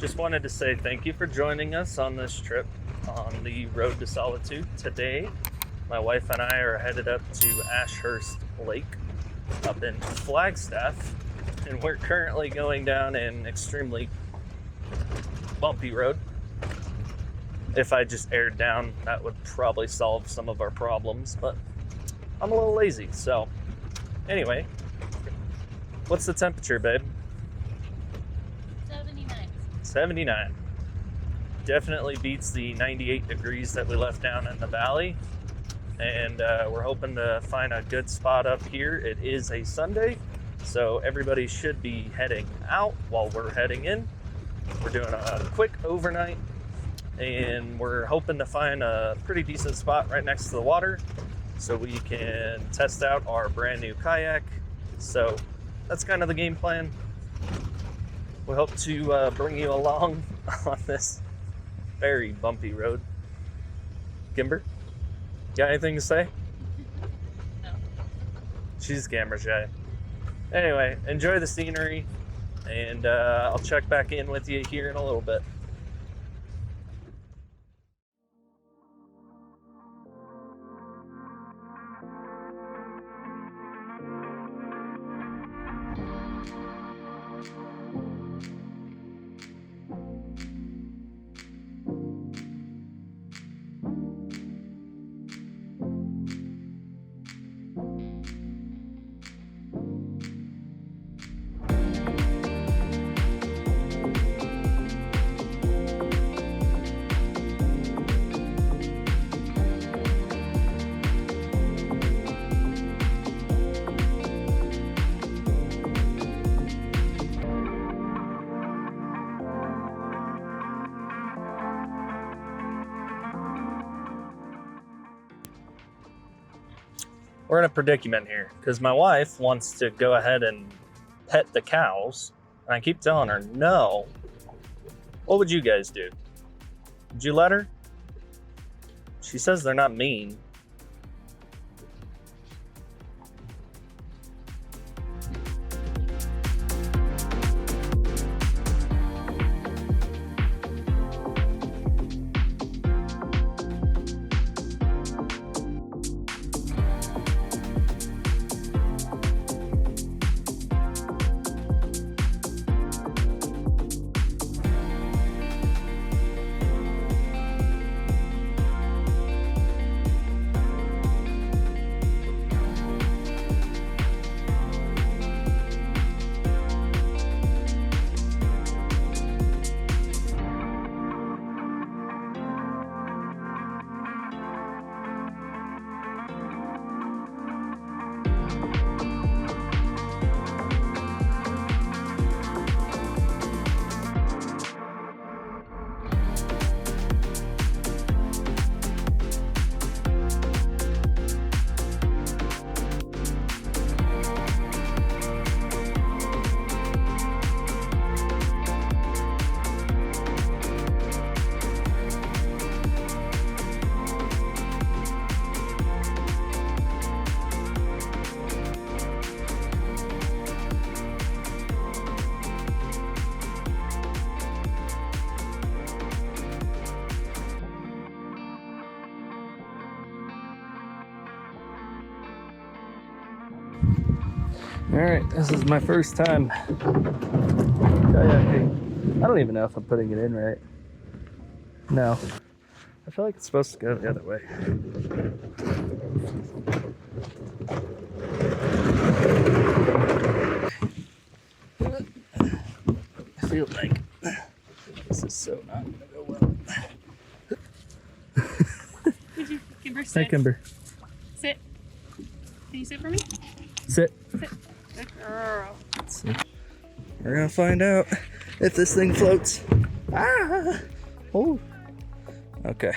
Just wanted to say thank you for joining us on this trip on the Road to Solitude. Today, my wife and I are headed up to Ashurst Lake up in Flagstaff, and we're currently going down an extremely bumpy road. If I just aired down, that would probably solve some of our problems, but I'm a little lazy, so anyway, what's the temperature, babe? 79. Definitely beats the 98 degrees that we left down in the valley. And we're hoping to find a good spot up here. It is a Sunday, so everybody should be heading out while we're heading in. We're doing a quick overnight, and we're hoping to find a pretty decent spot right next to the water so we can test out our brand new kayak. So that's kind of the game plan. We hope to bring you along on this very bumpy road. Kimber, got anything to say? No. She's camera shy. Anyway, enjoy the scenery, and I'll check back in with you here in a little bit. We're in a predicament here because my wife wants to go ahead and pet the cows, and I keep telling her no. What would you guys do? Would you let her? She says they're not mean. All right, this is my first time kayaking. I don't even know if I'm putting it in right. No, I feel like it's supposed to go the other way. I feel like this is so not gonna go well. Kimber, sit. Hey, Kimber. Sit. Can you sit for me? Sit. Sit. Good girl. Let's see. We're gonna find out if this thing floats. Ah! Oh. Okay.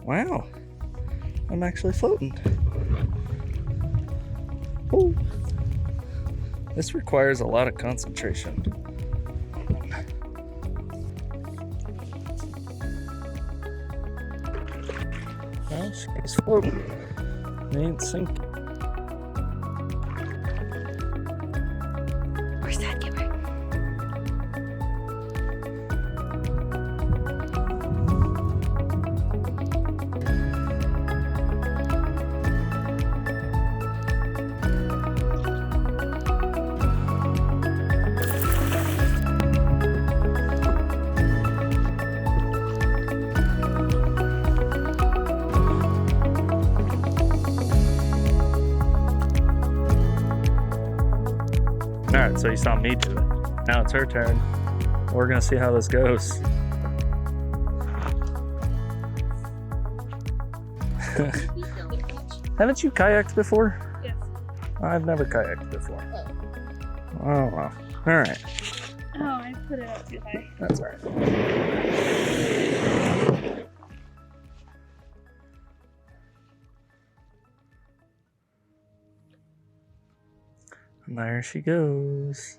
Wow. I'm actually floating. Oh. This requires a lot of concentration. Well, she's floating. It ain't sinking. Where's that, Kimber? so you saw me do it. Now it's her turn. We're gonna see how this goes. Haven't you kayaked before? Yes. I've never kayaked before. Oh well. All right. Oh, I put it up too high. That's all right. And there she goes.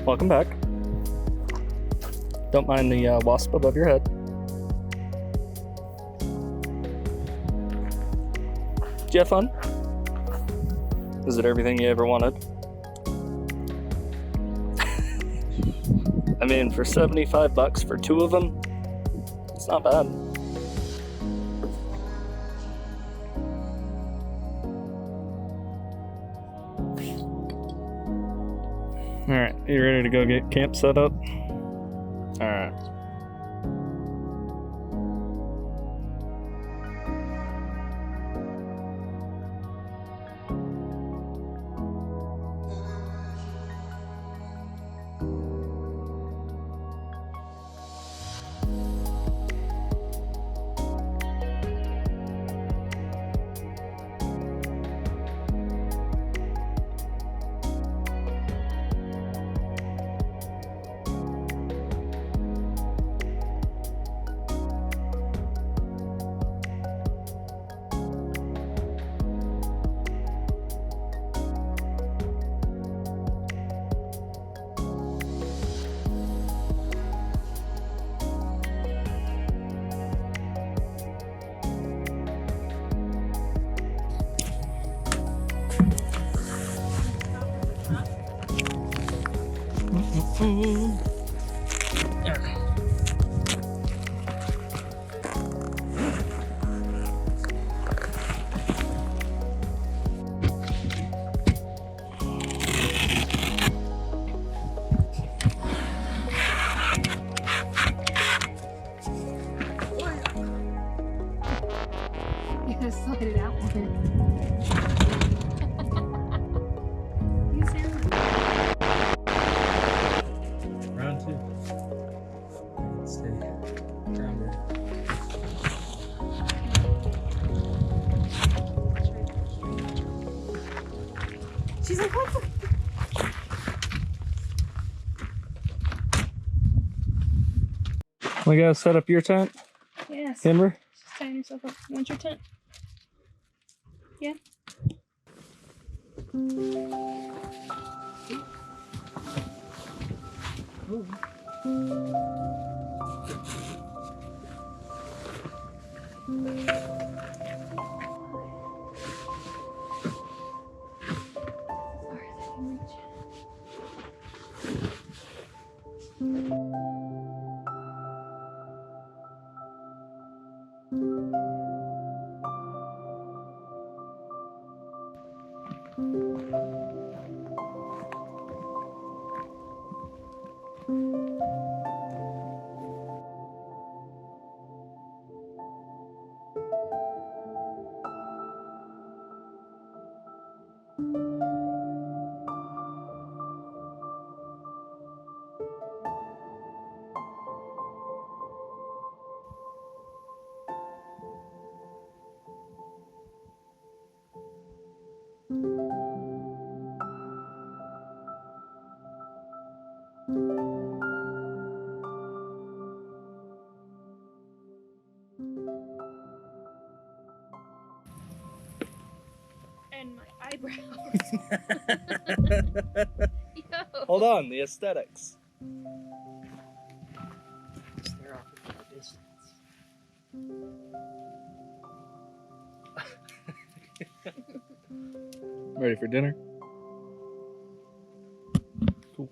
Welcome back. Don't mind the wasp above your head. Did you have fun? Is it everything you ever wanted? I mean, for $75 for two of them, it's not bad. Alright, you ready to go get camp set up? Alright. You just slide it out with it. You seriously? Round two. Stay grounded. She's like, what the? We gotta set up your tent, Yes. Denver. Just tying yourself up. You want your tent? Yeah. and my eyebrows. Yo. Hold on, the aesthetics. Stare off into the distance. Ready for dinner? Cool.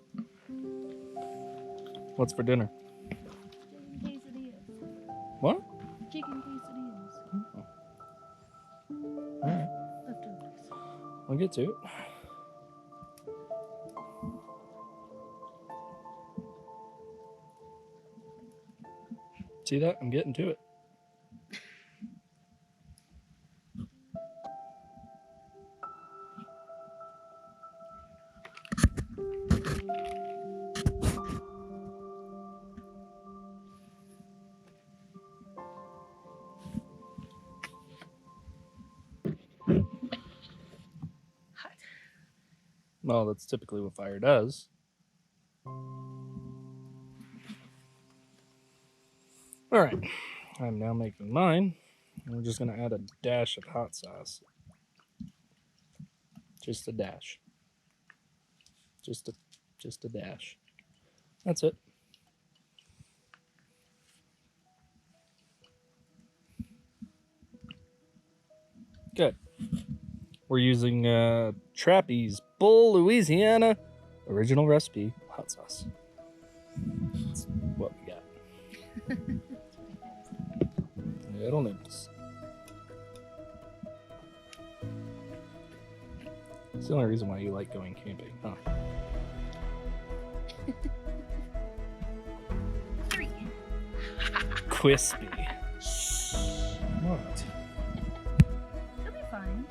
What's for dinner? Chicken quesadillas. What? Chicken quesadillas. Alright, Leftovers. I'll get to it. See that? I'm getting to it. Hot. Well, that's typically what fire does. All right, I'm now making mine. We're just gonna add a dash of hot sauce. Just a dash. Just a dash. That's it. Good. We're using Trappy's Bull Louisiana original recipe hot sauce. That's what we got. Little nibbles. It's the only reason why you like going camping, huh? 3. Crispy. What? It'll be fine.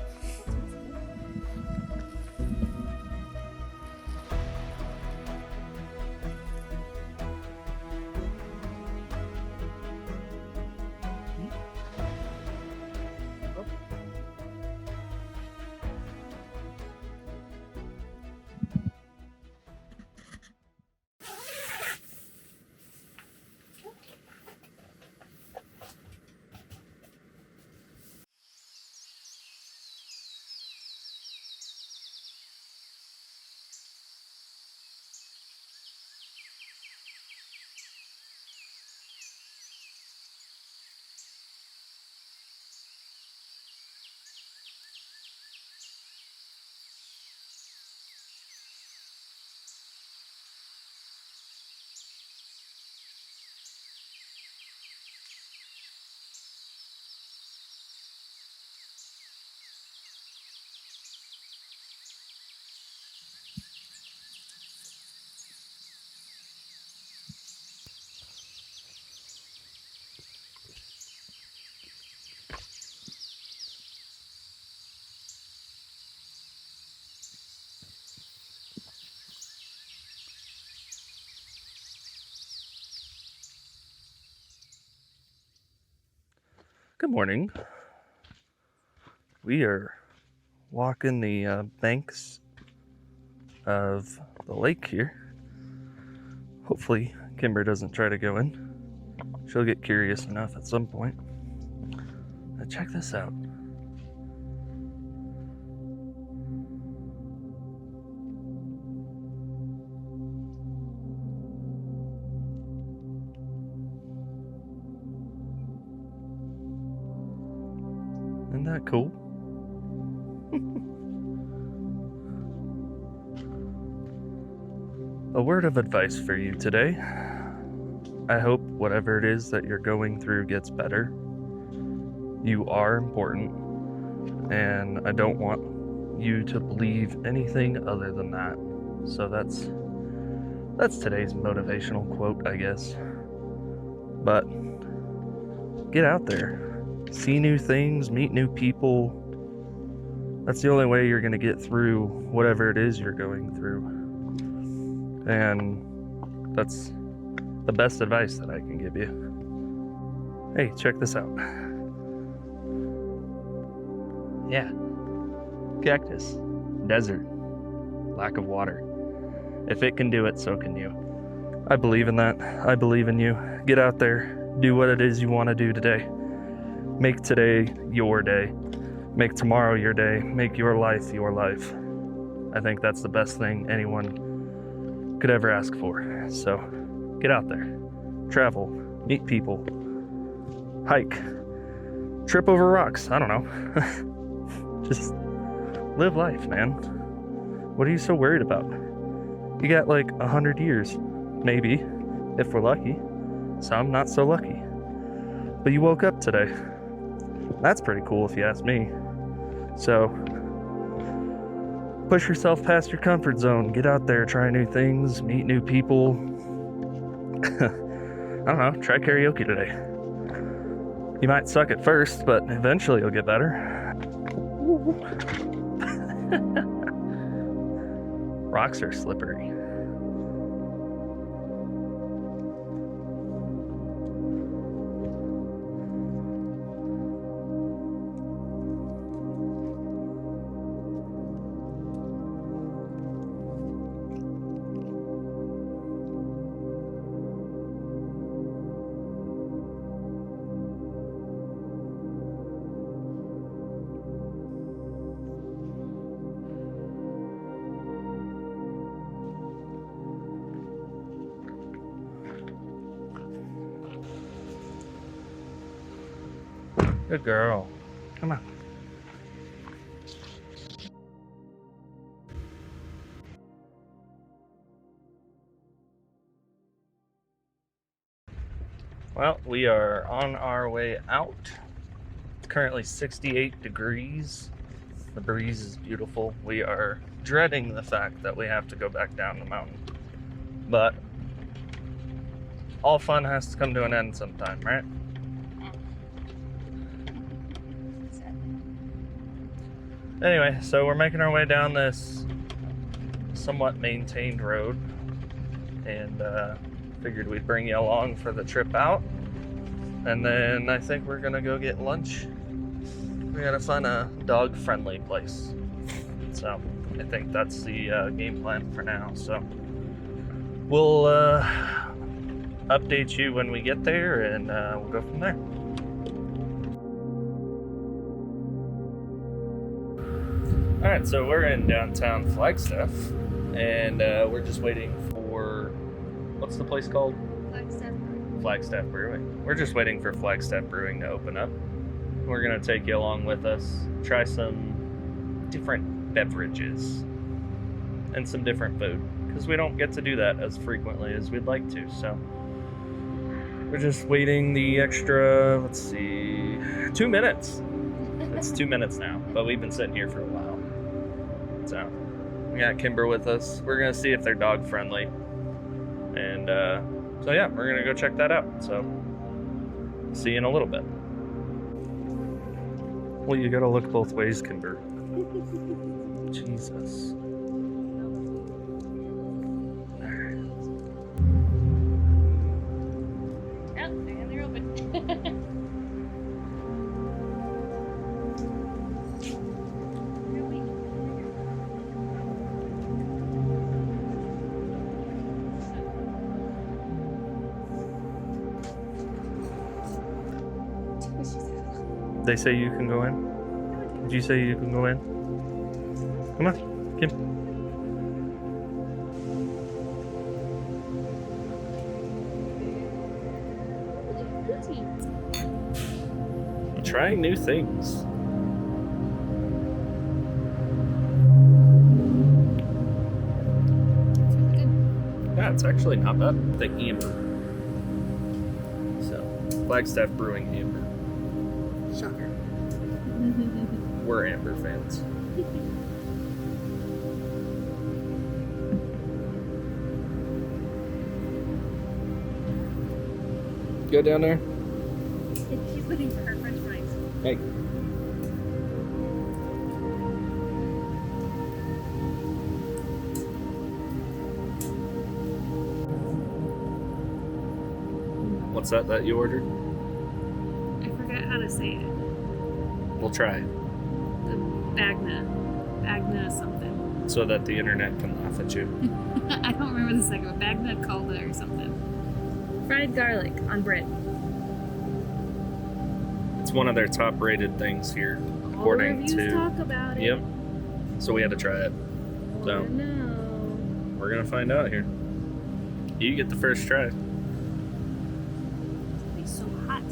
Good morning. We are walking the banks of the lake here. Hopefully Kimber doesn't try to go in. She'll get curious enough at some point. Now check this out. Isn't that cool? A word of advice for you today. I hope whatever it is that you're going through gets better. You are important, and I don't want you to believe anything other than that. So that's today's motivational quote, I guess. But get out there. See new things, meet new people. That's the only way you're going to get through whatever it is you're going through. And that's the best advice that I can give you. Hey, check this out. Yeah. Cactus. Desert. Lack of water. If it can do it, so can you. I believe in that. I believe in you. Get out there. Do what it is you want to do today. Make today your day. Make tomorrow your day. Make your life your life. I think that's the best thing anyone could ever ask for. So get out there, travel, meet people, hike, trip over rocks. I don't know. Just live life, man. What are you so worried about? You got like 100 years, maybe, if we're lucky. Some not so lucky. But you woke up today. That's pretty cool if you ask me. So push yourself past your comfort zone. Get out there, try new things, meet new people. I don't know, try karaoke today. You might suck at first, but eventually you'll get better. Rocks are slippery. Good girl. Come on. Well, we are on our way out. It's currently 68 degrees. The breeze is beautiful. We are dreading the fact that we have to go back down the mountain. But all fun has to come to an end sometime, right? Anyway, so we're making our way down this somewhat maintained road, and figured we'd bring you along for the trip out. And then I think we're gonna go get lunch. We gotta find a dog-friendly place. So I think that's the game plan for now. So we'll update you when we get there, and we'll go from there. All right, so we're in downtown Flagstaff, and we're just waiting for, what's the place called? Flagstaff Brewing. Flagstaff Brewing. We're just waiting for Flagstaff Brewing to open up. We're gonna take you along with us, try some different beverages and some different food, because we don't get to do that as frequently as we'd like to. So we're just waiting the extra, let's see, 2 minutes. It's 2 minutes now, but we've been sitting here for a while. So we got Kimber with us. We're gonna see if they're dog friendly, and so yeah, we're gonna go check that out. So see you in a little bit. Well, you gotta look both ways, Kimber. Jesus. Oh, they're open. They say you can go in? Did you say you can go in? Come on, Kim. Trying new things. Yeah, it's actually not bad. The amber. So, Flagstaff Brewing amber. Shocker. We're amber fans. Go down there. She's looking for her french fries. Hey. What's that you ordered? I forgot how to say it. We'll try. Bagna something. So that the internet can laugh at you. I don't remember the second one. Bagna Calda or something. Fried garlic on bread. It's one of their top rated things here. Oh, according reviews to. talk about it. Yep. So we had to try it. So Oh, no. we're gonna find out here. You get the first try. It's so hot.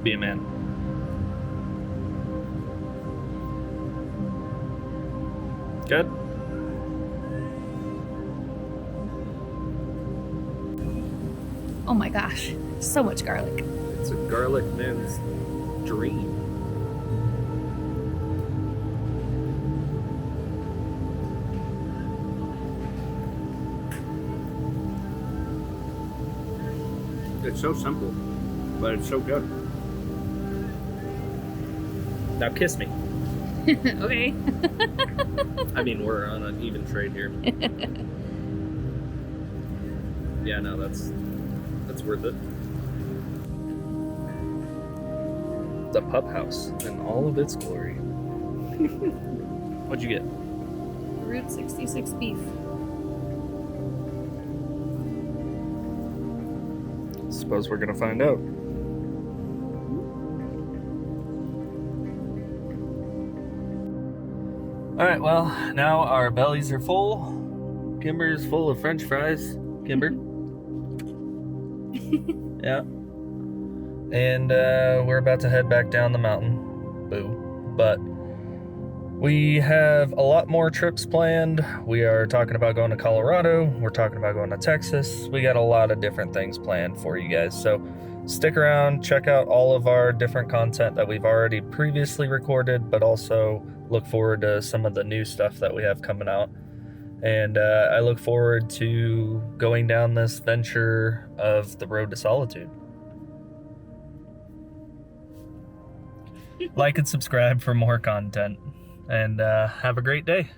Be a man. Good. Oh my gosh, so much garlic. It's a garlic man's dream. It's so simple, but it's so good. Now kiss me. Okay. I mean, we're on an even trade here. Yeah, no, that's worth it. The Pub House in all of its glory. What'd you get? Route 66 beef. Suppose we're gonna find out. All right, well, now our bellies are full. Kimber's full of French fries. Kimber. Yeah. And we're about to head back down the mountain. Boo. But we have a lot more trips planned. We are talking about going to Colorado. We're talking about going to Texas. We got a lot of different things planned for you guys. So stick around, check out all of our different content that we've already previously recorded, but also look forward to some of the new stuff that we have coming out. And I look forward to going down this venture of the road to solitude. Like and subscribe for more content. And have a great day.